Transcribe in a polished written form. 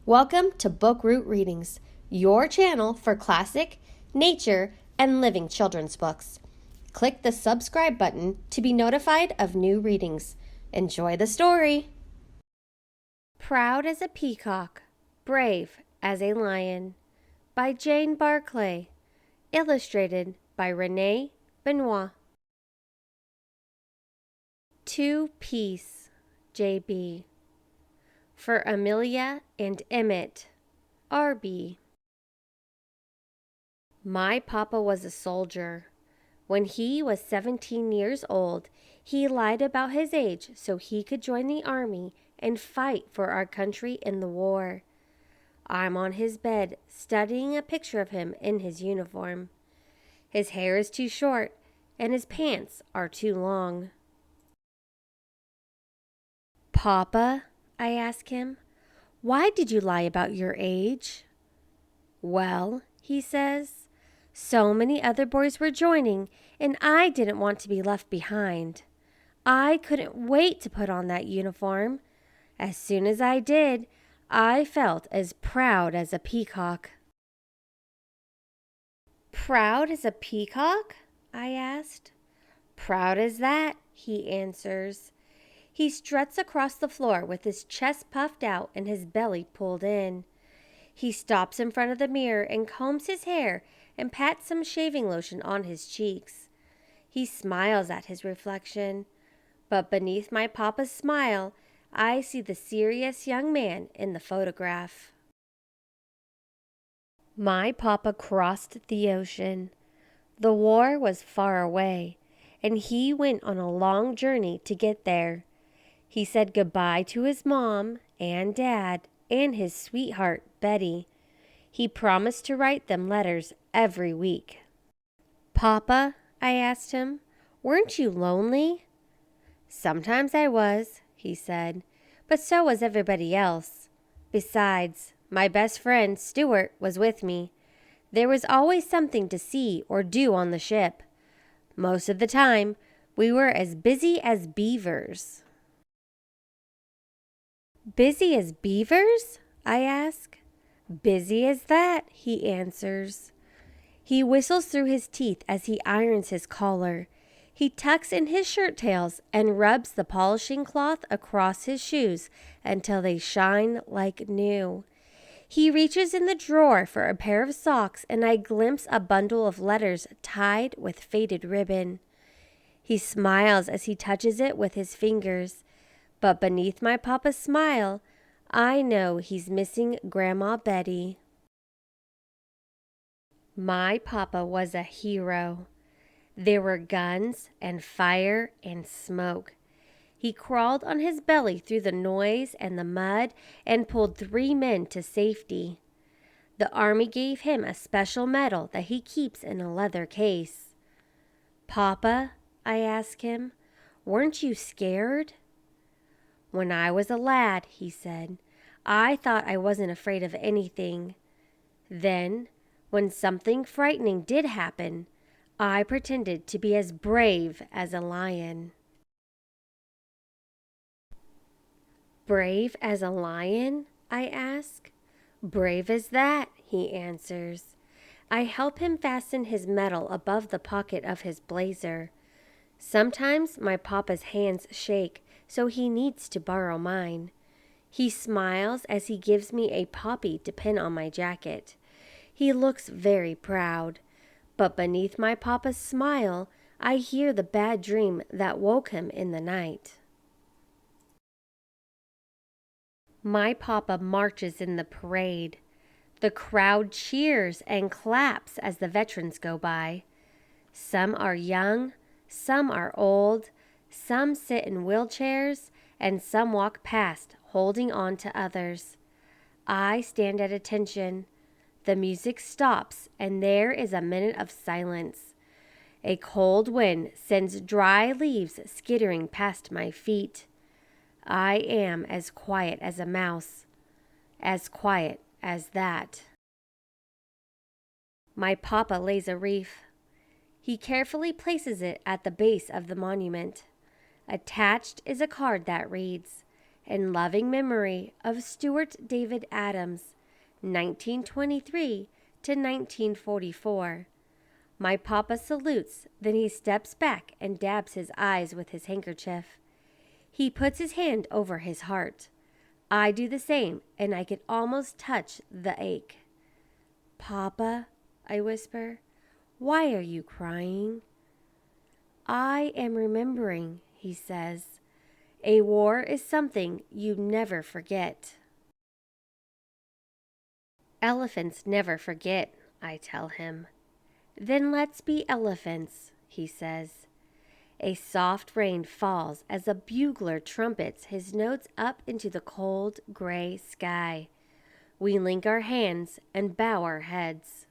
Welcome to Book Root Readings, your channel for classic, nature, and living children's books. Click the subscribe button to be notified of new readings. Enjoy the story. Proud as a Peacock, Brave as a Lion by Jane Barclay, illustrated by Renne, Benoit. To Peace, J.B. For Amelia and Emmett, R.B. My papa was a soldier. When he was 17 years old, he lied about his age so he could join the army and fight for our country in the war. I'm on his bed studying a picture of him in his uniform. His hair is too short and his pants are too long. Papa, I ask him, why did you lie about your age? Well, he says, so many other boys were joining, and I didn't want to be left behind. I couldn't wait to put on that uniform. As soon as I did, I felt as proud as a peacock. Proud as a peacock? I asked. Proud as that, he answers. He struts across the floor with his chest puffed out and his belly pulled in. He stops in front of the mirror and combs his hair and pats some shaving lotion on his cheeks. He smiles at his reflection, but beneath my papa's smile, I see the serious young man in the photograph. My papa crossed the ocean. The war was far away, and he went on a long journey to get there. He said goodbye to his mom and dad and his sweetheart, Betty. He promised to write them letters every week. Papa, I asked him, weren't you lonely? Sometimes I was, he said, but so was everybody else. Besides, my best friend, Stuart, was with me. There was always something to see or do on the ship. Most of the time, we were as busy as beavers. Busy as beavers? I ask. Busy as that, he answers. He whistles through his teeth as he irons his collar. He tucks in his shirt tails and rubs the polishing cloth across his shoes until they shine like new. He reaches in the drawer for a pair of socks, and I glimpse a bundle of letters tied with faded ribbon. He smiles as he touches it with his fingers. But beneath my papa's smile, I know he's missing Grandma Betty. My papa was a hero. There were guns and fire and smoke. He crawled on his belly through the noise and the mud and pulled 3 men to safety. The army gave him a special medal that he keeps in a leather case. Papa, I asked him, weren't you scared? When I was a lad, he said, I thought I wasn't afraid of anything. Then, when something frightening did happen, I pretended to be as brave as a lion. Brave as a lion? I ask. Brave as that, he answers. I help him fasten his medal above the pocket of his blazer. Sometimes my papa's hands shake, so he needs to borrow mine. He smiles as he gives me a poppy to pin on my jacket. He looks very proud, but beneath my papa's smile, I hear the bad dream that woke him in the night. My papa marches in the parade. The crowd cheers and claps as the veterans go by. Some are young, some are old, some sit in wheelchairs, and some walk past, holding on to others. I stand at attention. The music stops, and there is a minute of silence. A cold wind sends dry leaves skittering past my feet. I am as quiet as a mouse, as quiet as that. My papa lays a wreath. He carefully places it at the base of the monument. Attached is a card that reads, in loving memory of Stuart David Adams, 1923 to 1944. My papa salutes, then he steps back and dabs his eyes with his handkerchief. He puts his hand over his heart. I do the same, and I can almost touch the ache. Papa, I whisper, why are you crying? I am remembering, he says. A war is something you never forget. Elephants never forget, I tell him. Then let's be elephants, he says. A soft rain falls as a bugler trumpets his notes up into the cold, gray sky. We link our hands and bow our heads.